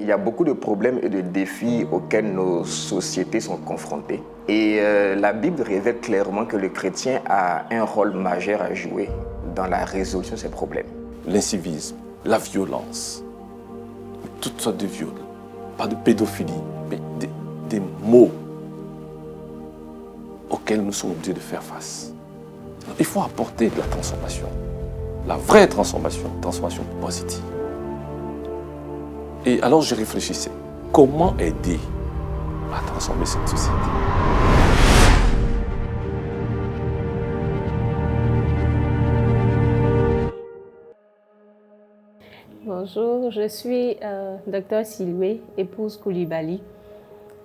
il y a beaucoup de problèmes et de défis auxquels nos sociétés sont confrontées. Et la Bible révèle clairement que le chrétien a un rôle majeur à jouer dans la résolution de ces problèmes. L'incivisme, la violence, toutes sortes de viols, pas de pédophilie, mais des maux auxquels nous sommes obligés de faire face. Il faut apporter de la transformation, la vraie transformation positive. Et alors je réfléchissais, comment aider à transformer cette société? Bonjour, je suis Dr Siloué, épouse Koulibaly.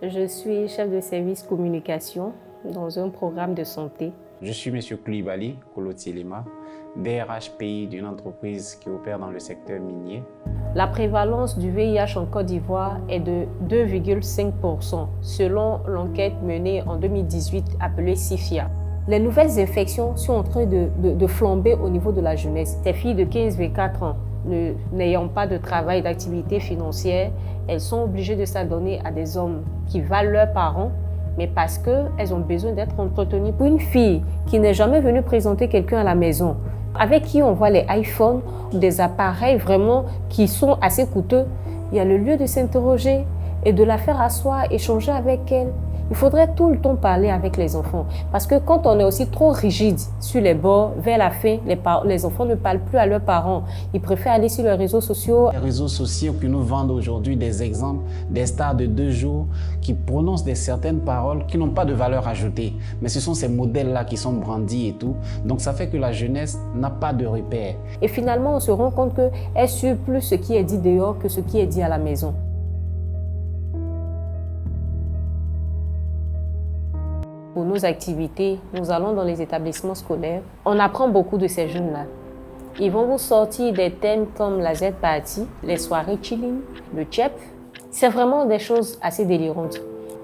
Je suis chef de service communication dans un programme de santé. Je suis M. Koulibaly, Kolo Tilema, DRH pays d'une entreprise qui opère dans le secteur minier. La prévalence du VIH en Côte d'Ivoire est de 2,5% selon l'enquête menée en 2018 appelée CIFIA. Les nouvelles infections sont en train de flamber au niveau de la jeunesse. Ces filles de 15-24 ans, n'ayant pas de travail, d'activité financière, elles sont obligées de s'adonner à des hommes qui valent leurs parents, mais parce qu'elles ont besoin d'être entretenues. Pour une fille qui n'est jamais venue présenter quelqu'un à la maison, avec qui on voit les iPhones, des appareils vraiment qui sont assez coûteux, il y a le lieu de s'interroger et de la faire asseoir, échanger avec elle. Il faudrait tout le temps parler avec les enfants. Parce que quand on est aussi trop rigide sur les bords, vers la fin, les enfants ne parlent plus à leurs parents. Ils préfèrent aller sur les réseaux sociaux. Les réseaux sociaux qui nous vendent aujourd'hui des exemples, des stars de 2 jours qui prononcent certaines paroles qui n'ont pas de valeur ajoutée. Mais ce sont ces modèles-là qui sont brandis et tout. Donc ça fait que la jeunesse n'a pas de repères. Et finalement, on se rend compte qu'elle suit plus ce qui est dit dehors que ce qui est dit à la maison. Pour nos activités, nous allons dans les établissements scolaires. On apprend beaucoup de ces jeunes-là. Ils vont vous sortir des thèmes comme la Z-Party, les soirées chilling, le tchèp. C'est vraiment des choses assez délirantes.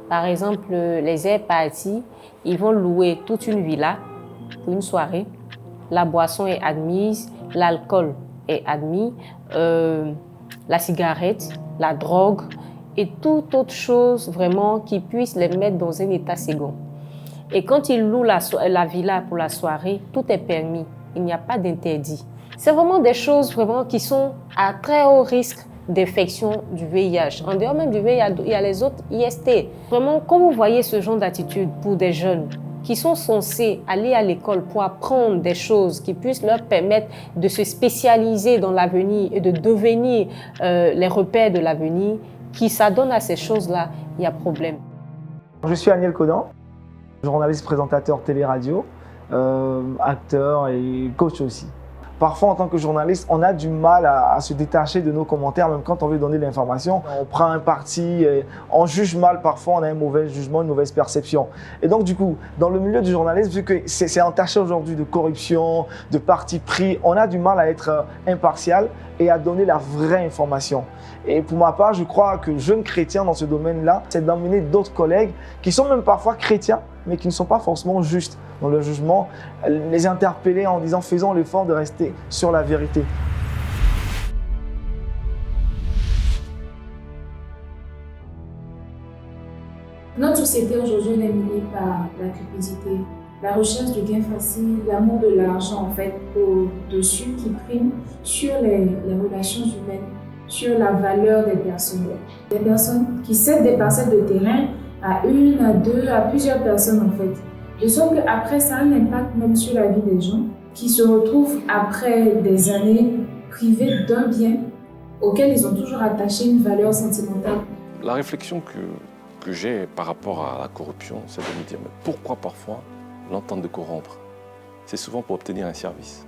Par exemple, les Z-Party, ils vont louer toute une villa pour une soirée. La boisson est admise, l'alcool est admis, la cigarette, la drogue et toute autre chose vraiment qui puisse les mettre dans un état second. Et quand ils louent la villa pour la soirée, tout est permis. Il n'y a pas d'interdit. C'est vraiment des choses vraiment qui sont à très haut risque d'infection du VIH. En dehors même du VIH, il y a les autres IST. Vraiment, quand vous voyez ce genre d'attitude pour des jeunes qui sont censés aller à l'école pour apprendre des choses qui puissent leur permettre de se spécialiser dans l'avenir et de devenir les repères de l'avenir, qui s'adonnent à ces choses-là, il y a problème. Je suis Aniel Codan, journaliste, présentateur télé-radio, acteur et coach aussi. Parfois, en tant que journaliste, on a du mal à se détacher de nos commentaires, même quand on veut donner l'information. On prend un parti, on juge mal parfois, on a un mauvais jugement, une mauvaise perception. Et donc, du coup, dans le milieu du journalisme, vu que c'est entaché aujourd'hui de corruption, de parti pris, on a du mal à être impartial et à donner la vraie information. Et pour ma part, je crois que jeune chrétien dans ce domaine-là, c'est d'emmener d'autres collègues qui sont même parfois chrétiens, mais qui ne sont pas forcément justes dans le jugement, les interpeller en disant « faisons l'effort de rester sur la vérité ». Notre société aujourd'hui est menée par la cupidité, la recherche du gain facile, l'amour de l'argent en fait au-dessus qui prime sur les relations humaines, sur la valeur des personnes. Des personnes qui cèdent des parcelles de terrain à une, à deux, à plusieurs personnes en fait. De sorte qu'après ça a un impact même sur la vie des gens qui se retrouvent après des années privés d'un bien auquel ils ont toujours attaché une valeur sentimentale. La réflexion que j'ai par rapport à la corruption, c'est de me dire mais pourquoi parfois l'entente de corrompre? C'est souvent pour obtenir un service.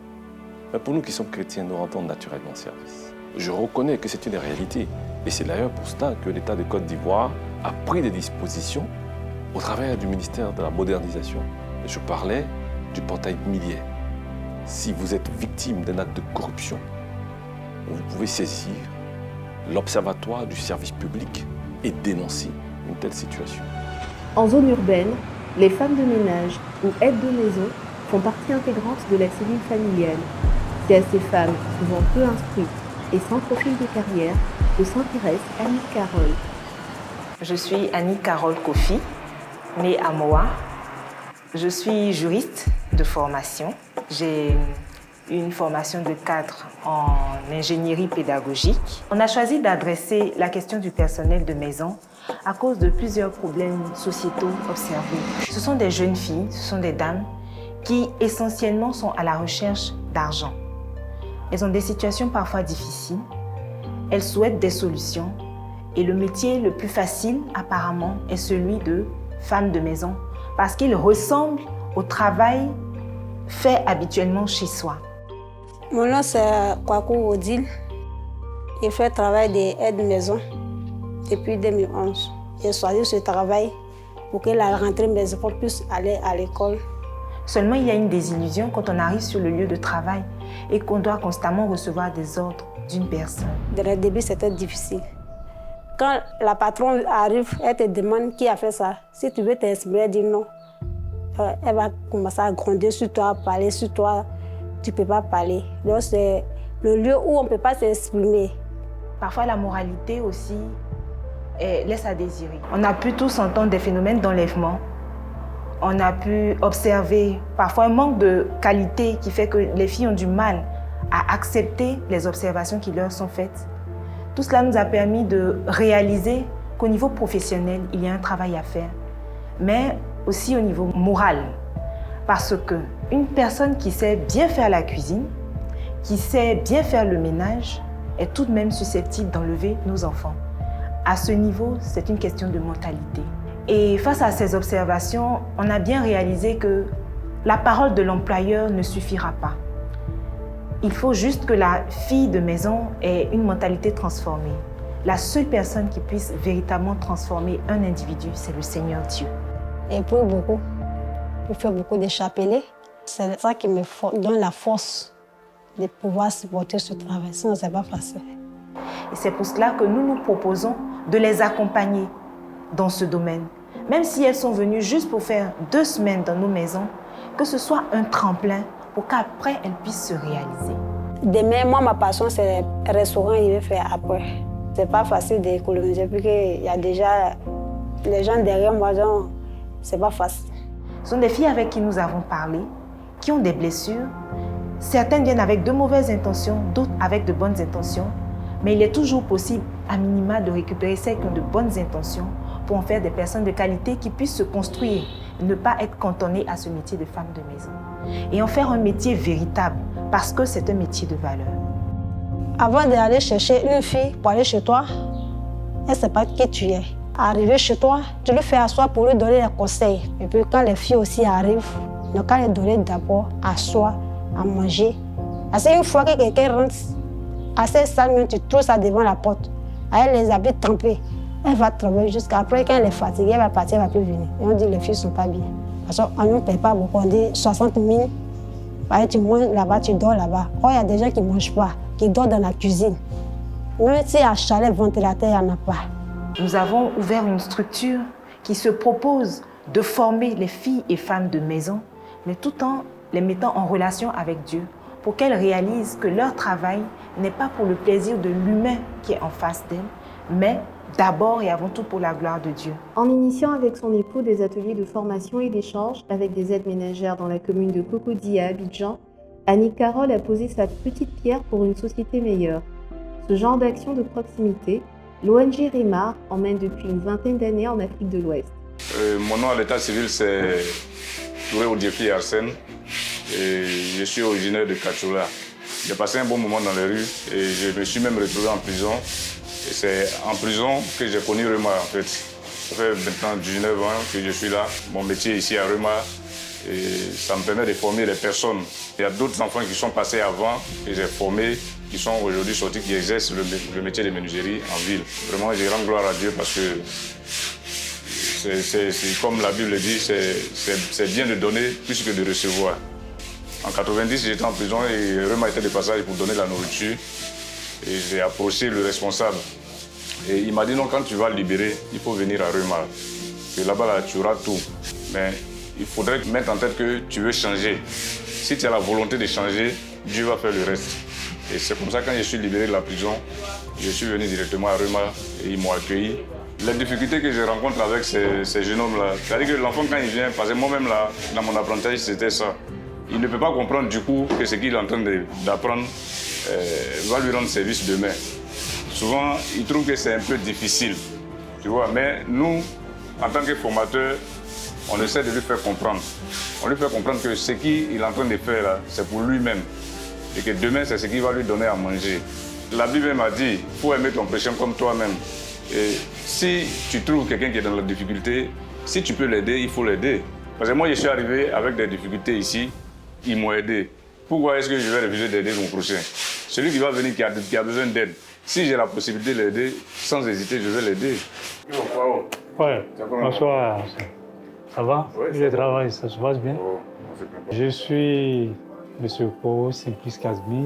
Mais pour nous qui sommes chrétiens, nous rendons naturellement service. Je reconnais que c'est une réalité et c'est d'ailleurs pour cela que l'État de Côte d'Ivoire a pris des dispositions au travers du ministère de la modernisation. Je parlais du portail millier. Si vous êtes victime d'un acte de corruption, vous pouvez saisir l'Observatoire du service public et dénoncer une telle situation. En zone urbaine, les femmes de ménage ou aides de maison font partie intégrante de la cellule familiale. C'est à ces femmes, souvent peu instruites et sans profil de carrière, que s'intéresse Annie Carole. Je suis Annie Carole Kofi, née à Moa. Je suis juriste de formation. J'ai une formation de cadre en ingénierie pédagogique. On a choisi d'adresser la question du personnel de maison à cause de plusieurs problèmes sociétaux observés. Ce sont des jeunes filles, ce sont des dames qui essentiellement sont à la recherche d'argent. Elles ont des situations parfois difficiles, elles souhaitent des solutions et le métier le plus facile apparemment est celui de femme de maison parce qu'il ressemble au travail fait habituellement chez soi. Mon nom c'est Kwaku Odile. Je fais le travail d'aide-maison depuis 2011. J'ai choisi ce travail pour que la rentrée mes enfants puissent aller à l'école. Seulement, il y a une désillusion quand on arrive sur le lieu de travail et qu'on doit constamment recevoir des ordres d'une personne. Dès le début, c'était difficile. Quand la patronne arrive, elle te demande qui a fait ça. Si tu veux t'exprimer, dis non. Elle va commencer à gronder sur toi, parler sur toi. Tu ne peux pas parler. Donc, c'est le lieu où on ne peut pas s'exprimer. Parfois, la moralité aussi laisse à désirer. On a pu tous entendre des phénomènes d'enlèvement. On a pu observer parfois un manque de qualité qui fait que les filles ont du mal à accepter les observations qui leur sont faites. Tout cela nous a permis de réaliser qu'au niveau professionnel, il y a un travail à faire, mais aussi au niveau moral. Parce qu'une personne qui sait bien faire la cuisine, qui sait bien faire le ménage, est tout de même susceptible d'enlever nos enfants. À ce niveau, c'est une question de mentalité. Et face à ces observations, on a bien réalisé que la parole de l'employeur ne suffira pas. Il faut juste que la fille de maison ait une mentalité transformée. La seule personne qui puisse véritablement transformer un individu, c'est le Seigneur Dieu. Et pour beaucoup, je fais beaucoup de chapelets. C'est ça qui me donne la force de pouvoir supporter ce travail. Sinon, ce n'est pas facile. Et c'est pour cela que nous nous proposons de les accompagner dans ce domaine. Même si elles sont venues juste pour faire 2 semaines dans nos maisons, que ce soit un tremplin pour qu'après, elles puissent se réaliser. Demain, moi, ma passion, c'est le restaurant que je vais faire après. Ce n'est pas facile d'économiser, puisqu'il y a déjà les gens derrière moi, donc ce n'est pas facile. Ce sont des filles avec qui nous avons parlé, qui ont des blessures. Certaines viennent avec de mauvaises intentions, d'autres avec de bonnes intentions. Mais il est toujours possible, à minima, de récupérer celles qui ont de bonnes intentions pour en faire des personnes de qualité qui puissent se construire et ne pas être cantonnées à ce métier de femme de maison. Et en faire un métier véritable, parce que c'est un métier de valeur. Avant d'aller chercher une fille pour aller chez toi, elle ne sait pas qui tu es. Arriver chez toi, tu lui fais asseoir pour lui donner des conseils. Et puis quand les filles aussi arrivent, donc quand les donner d'abord asseoir, à manger. Parce qu'une fois que quelqu'un rentre, à 5 minutes, tu trouves ça devant la porte, avec les habits trempés. Elle va travailler jusqu'à après, quand elle est fatiguée, elle va partir, elle ne va plus venir. Et on dit que les filles ne sont pas bien. Parce qu'on ne paie pas beaucoup, on dit 60 000. Tu manges là-bas, tu dors là-bas. Or, il y a des gens qui ne mangent pas, qui dorment dans la cuisine. Même si à chalet, ventilateur, il n'y en a pas. Nous avons ouvert une structure qui se propose de former les filles et femmes de maison, mais tout en les mettant en relation avec Dieu, pour qu'elles réalisent que leur travail n'est pas pour le plaisir de l'humain qui est en face d'elles, mais d'abord et avant tout pour la gloire de Dieu. En initiant avec son époux des ateliers de formation et d'échange avec des aides ménagères dans la commune de Cocody à Abidjan, Annie Carole a posé sa petite pierre pour une société meilleure. Ce genre d'action de proximité, l'ONG REMAR emmène depuis une 20aine d'années en Afrique de l'Ouest. Mon nom à l'état civil, c'est Touré Odiefi Arsène et je suis originaire de Kachoula. J'ai passé un bon moment dans les rues et je me suis même retrouvé en prison. Et c'est en prison que j'ai connu Remar en fait. Ça fait maintenant 19 ans que je suis là. Mon métier ici à Remar, et ça me permet de former les personnes. Il y a d'autres enfants qui sont passés avant, que j'ai formés, qui sont aujourd'hui sortis, qui exercent le métier de menuiserie en ville. Vraiment, je rends gloire à Dieu parce que c'est comme la Bible dit, c'est bien de donner plus que de recevoir. En 90, j'étais en prison et Remar était de passage pour donner la nourriture. Et j'ai approché le responsable. Et il m'a dit non, quand tu vas libérer, il faut venir à Remar. Que là-bas, là, tu auras tout. Mais il faudrait mettre en tête que tu veux changer. Si tu as la volonté de changer, Dieu va faire le reste. Et c'est comme ça, quand je suis libéré de la prison, je suis venu directement à Rema et ils m'ont accueilli. Les difficultés que je rencontre avec ces jeunes hommes-là, c'est-à-dire que l'enfant, quand il vient, parce que moi-même, là, dans mon apprentissage, c'était ça. Il ne peut pas comprendre du coup que ce qu'il est en train d'apprendre va lui rendre service demain. Souvent, il trouve que c'est un peu difficile, tu vois. Mais nous, en tant que formateurs, on essaie de lui faire comprendre. On lui fait comprendre que ce qu'il est en train de faire là, c'est pour lui-même. Et que demain, c'est ce qu'il va lui donner à manger. La Bible m'a dit, il faut aimer ton prochain comme toi-même. Et si tu trouves quelqu'un qui est dans la difficulté, si tu peux l'aider, il faut l'aider. Parce que moi, je suis arrivé avec des difficultés ici, ils m'ont aidé. Pourquoi est-ce que je vais refuser d'aider mon prochain? Celui qui va venir, qui a besoin d'aide, si j'ai la possibilité de l'aider, sans hésiter, je vais l'aider. Ouais, bonsoir. Ça va? Le travail, ça se passe bien? Je suis M. Koro Simplice Kazmi.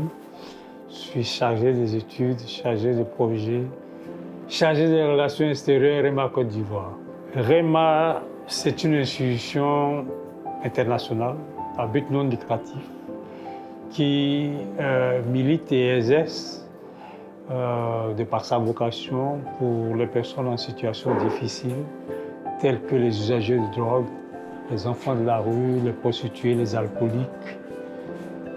Je suis chargé des études, chargé de projets, chargé des relations extérieures REMA Côte d'Ivoire. REMA, c'est une institution internationale à but non lucratif qui milite et exerce de par sa vocation pour les personnes en situation difficile, telles que les usagers de drogue, les enfants de la rue, les prostituées, les alcooliques.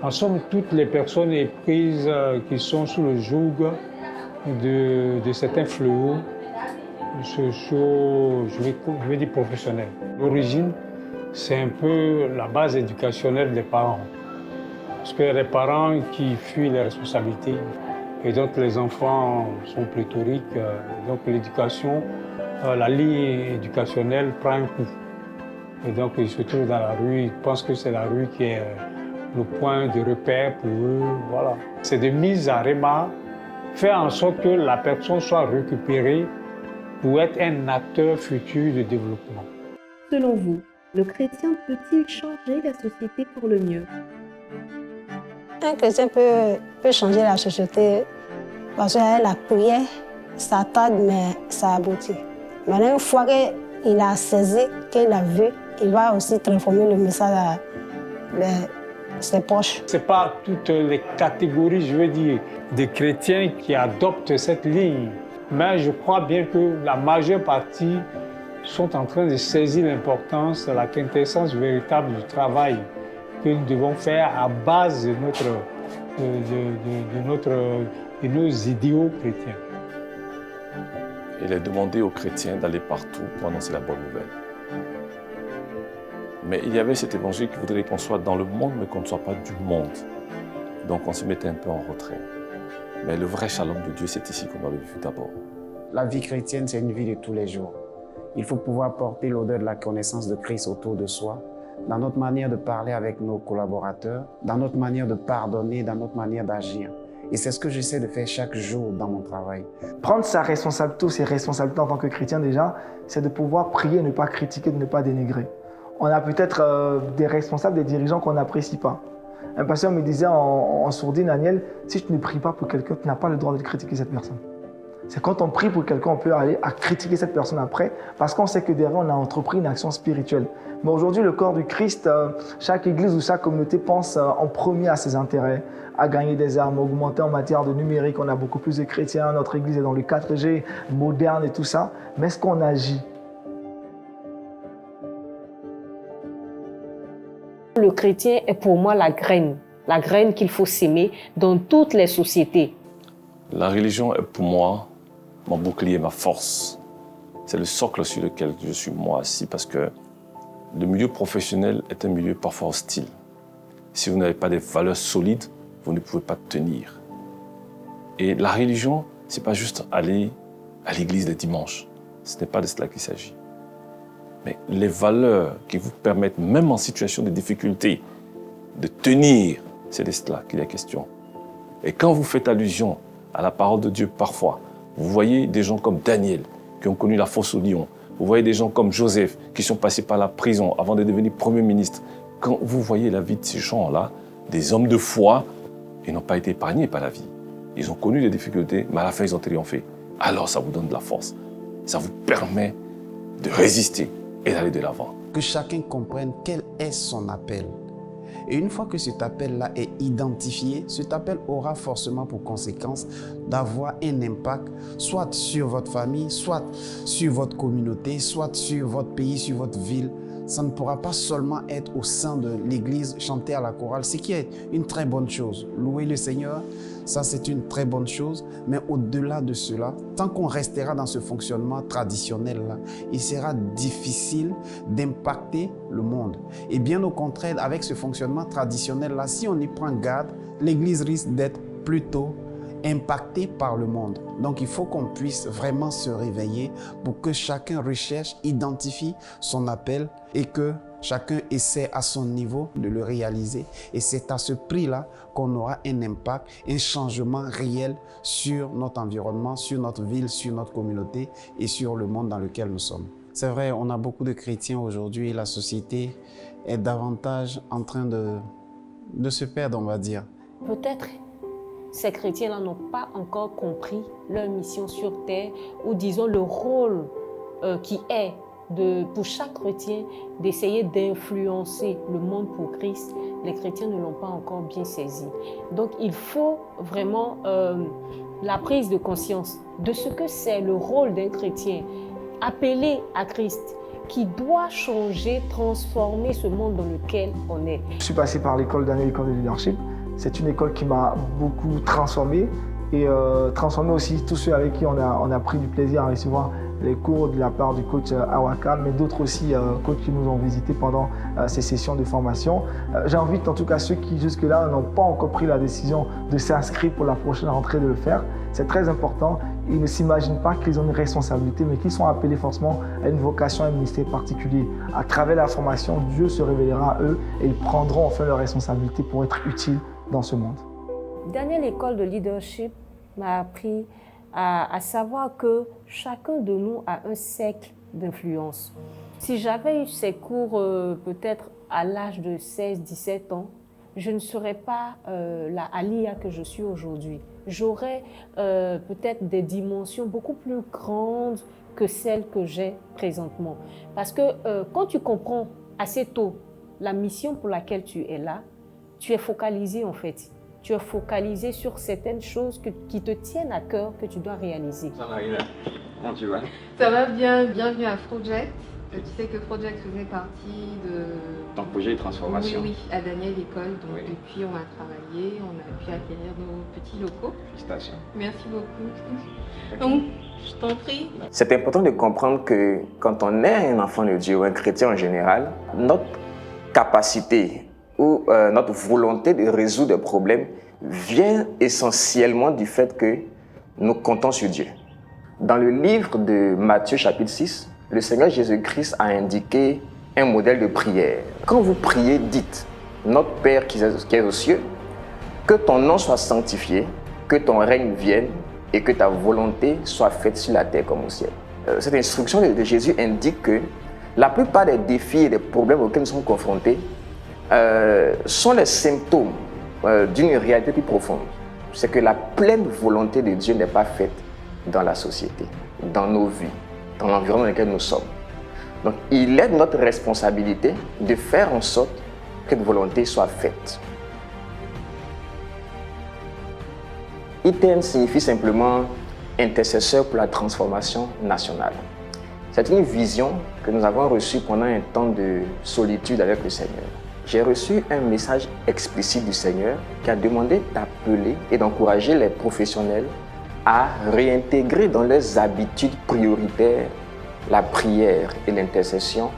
En somme, toutes les personnes éprises qui sont sous le joug de certains fléaux sociaux, je vais dire professionnels. L'origine, c'est un peu la base éducationnelle des parents. Parce qu'il y a des parents qui fuient les responsabilités et donc les enfants sont pléthoriques. Donc l'éducation, la ligne éducationnelle prend un coup. Et donc ils se trouvent dans la rue, ils pensent que c'est la rue qui est le point de repère pour eux. Voilà. C'est de mise à REMA, faire en sorte que la personne soit récupérée pour être un acteur futur de développement. Selon vous, le chrétien peut-il changer la société pour le mieux? Un chrétien peut changer la société parce qu'avec la prière, ça tarde, mais ça aboutit. Maintenant, une fois qu'il a saisi, qu'il a vu, il va aussi transformer le message à ses proches. Ce n'est pas toutes les catégories, je veux dire, de chrétiens qui adoptent cette ligne. Mais je crois bien que la majeure partie sont en train de saisir l'importance, la quintessence véritable du travail que nous devons faire à base de nos idéaux chrétiens. Il est demandé aux chrétiens d'aller partout pour annoncer la bonne nouvelle. Mais il y avait cet évangile qui voudrait qu'on soit dans le monde, mais qu'on ne soit pas du monde. Donc on se mettait un peu en retrait. Mais le vrai shalom de Dieu, c'est ici qu'on l'avait vu d'abord. La vie chrétienne, c'est une vie de tous les jours. Il faut pouvoir porter l'odeur de la connaissance de Christ autour de soi, dans notre manière de parler avec nos collaborateurs, dans notre manière de pardonner, dans notre manière d'agir. Et c'est ce que j'essaie de faire chaque jour dans mon travail. Prendre sa responsabilité, ses responsabilités en tant que chrétien déjà, c'est de pouvoir prier, ne pas critiquer, de ne pas dénigrer. On a peut-être des responsables, des dirigeants qu'on n'apprécie pas. Un pasteur me disait en sourdine, Daniel, si tu ne pries pas pour quelqu'un, tu n'as pas le droit de critiquer cette personne. C'est quand on prie pour quelqu'un, on peut aller à critiquer cette personne après, parce qu'on sait que derrière, on a entrepris une action spirituelle. Mais aujourd'hui, le corps du Christ, chaque église ou chaque communauté pense en premier à ses intérêts, à gagner des armes, augmenter en matière de numérique. On a beaucoup plus de chrétiens, notre église est dans le 4G, moderne et tout ça. Mais est-ce qu'on agit? Le chrétien est pour moi la graine qu'il faut s'aimer dans toutes les sociétés. La religion est pour moi mon bouclier, ma force. C'est le socle sur lequel je suis moi assis parce que le milieu professionnel est un milieu parfois hostile. Si vous n'avez pas des valeurs solides, vous ne pouvez pas tenir. Et la religion, ce n'est pas juste aller à l'église les dimanches. Ce n'est pas de cela qu'il s'agit. Mais les valeurs qui vous permettent, même en situation de difficulté, de tenir, c'est de cela qu'il est question. Et quand vous faites allusion à la parole de Dieu parfois, vous voyez des gens comme Daniel, qui ont connu la fosse au lion. Vous voyez des gens comme Joseph, qui sont passés par la prison avant de devenir Premier ministre. Quand vous voyez la vie de ces gens-là, des hommes de foi, ils n'ont pas été épargnés par la vie. Ils ont connu des difficultés, mais à la fin, ils ont triomphé. Alors, ça vous donne de la force. Ça vous permet de résister et d'aller de l'avant. Que chacun comprenne quel est son appel. Et une fois que cet appel-là est identifié, cet appel aura forcément pour conséquence d'avoir un impact soit sur votre famille, soit sur votre communauté, soit sur votre pays, sur votre ville. Ça ne pourra pas seulement être au sein de l'église, chanter à la chorale, ce qui est une très bonne chose. Louer le Seigneur, ça c'est une très bonne chose. Mais au-delà de cela, tant qu'on restera dans ce fonctionnement traditionnel-là, il sera difficile d'impacter le monde. Et bien au contraire, avec ce fonctionnement traditionnel-là, si on y prend garde, l'église risque d'être plutôt impacté par le monde. Donc il faut qu'on puisse vraiment se réveiller pour que chacun recherche, identifie son appel et que chacun essaie à son niveau de le réaliser. Et c'est à ce prix-là qu'on aura un impact, un changement réel sur notre environnement, sur notre ville, sur notre communauté et sur le monde dans lequel nous sommes. C'est vrai, on a beaucoup de chrétiens aujourd'hui. La société est davantage en train de se perdre, on va dire. Peut-être ces chrétiens-là n'ont pas encore compris leur mission sur terre, ou disons le rôle qui est pour chaque chrétien d'essayer d'influencer le monde pour Christ. Les chrétiens ne l'ont pas encore bien saisi. Donc il faut vraiment la prise de conscience de ce que c'est le rôle d'un chrétien appelé à Christ, qui doit changer, transformer ce monde dans lequel on est. Je suis passé par l'école d'année, l'école de leadership. C'est une école qui m'a beaucoup transformé et transformé aussi tous ceux avec qui on a pris du plaisir à recevoir les cours de la part du coach Awaka, mais d'autres aussi coachs qui nous ont visités pendant ces sessions de formation. J'invite en tout cas ceux qui jusque-là n'ont pas encore pris la décision de s'inscrire pour la prochaine rentrée de le faire. C'est très important. Ils ne s'imaginent pas qu'ils ont une responsabilité, mais qu'ils sont appelés forcément à une vocation, à un ministère particulier. À travers la formation, Dieu se révélera à eux et ils prendront enfin leur responsabilité pour être utiles dans ce monde. Dernière école de leadership m'a appris à savoir que chacun de nous a un cercle d'influence. Si j'avais eu ces cours peut-être à l'âge de 16-17 ans, je ne serais pas la Alia que je suis aujourd'hui. J'aurais peut-être des dimensions beaucoup plus grandes que celles que j'ai présentement. Parce que quand tu comprends assez tôt la mission pour laquelle tu es là, tu es focalisé en fait. Tu es focalisé sur certaines choses qui te tiennent à cœur, que tu dois réaliser. Ça va, comment tu vas? Ça va bien, bienvenue à Project. Tu sais que Project faisait partie de... Ton projet de transformation. Oui, à Daniel École. Donc depuis, on a travaillé, on a pu acquérir nos petits locaux. Félicitations. Merci beaucoup. Donc, je t'en prie. C'est important de comprendre que quand on est un enfant de Dieu ou un chrétien en général, notre capacité ou notre volonté de résoudre des problèmes vient essentiellement du fait que nous comptons sur Dieu. Dans le livre de Matthieu chapitre 6, le Seigneur Jésus-Christ a indiqué un modèle de prière. Quand vous priez, dites « Notre Père qui est aux cieux, que ton nom soit sanctifié, que ton règne vienne et que ta volonté soit faite sur la terre comme au ciel. » Cette instruction de Jésus indique que la plupart des défis et des problèmes auxquels nous sommes confrontés sont les symptômes d'une réalité plus profonde. C'est que la pleine volonté de Dieu n'est pas faite dans la société, dans nos vies, dans l'environnement dans lequel nous sommes. Donc, il est de notre responsabilité de faire en sorte que cette volonté soit faite. ITN signifie simplement intercesseur pour la transformation nationale. C'est une vision que nous avons reçue pendant un temps de solitude avec le Seigneur. J'ai reçu un message explicite du Seigneur qui a demandé d'appeler et d'encourager les professionnels à réintégrer dans leurs habitudes prioritaires la prière et l'intercession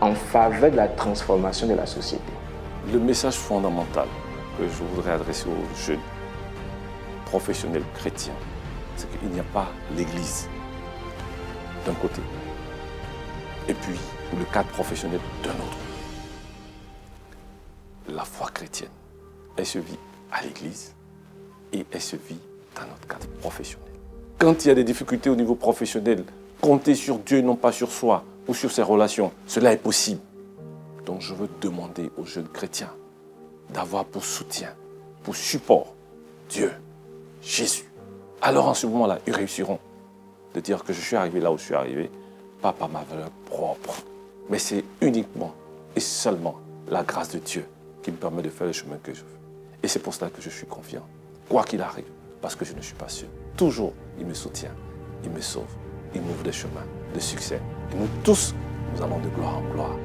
en faveur de la transformation de la société. Le message fondamental que je voudrais adresser aux jeunes professionnels chrétiens, c'est qu'il n'y a pas l'Église d'un côté et puis le cadre professionnel d'un autre. La foi chrétienne, elle se vit à l'Église et elle se vit dans notre cadre professionnel. Quand il y a des difficultés au niveau professionnel, compter sur Dieu, non pas sur soi ou sur ses relations, cela est possible. Donc je veux demander aux jeunes chrétiens d'avoir pour soutien, pour support, Dieu, Jésus. Alors en ce moment-là, ils réussiront de dire que je suis arrivé là où je suis arrivé, pas par ma valeur propre, mais c'est uniquement et seulement la grâce de Dieu qui me permet de faire le chemin que je veux. Et c'est pour cela que je suis confiant, quoi qu'il arrive, parce que je ne suis pas sûr. Toujours, il me soutient, il me sauve, il m'ouvre des chemins de succès. Et nous tous, nous allons de gloire en gloire.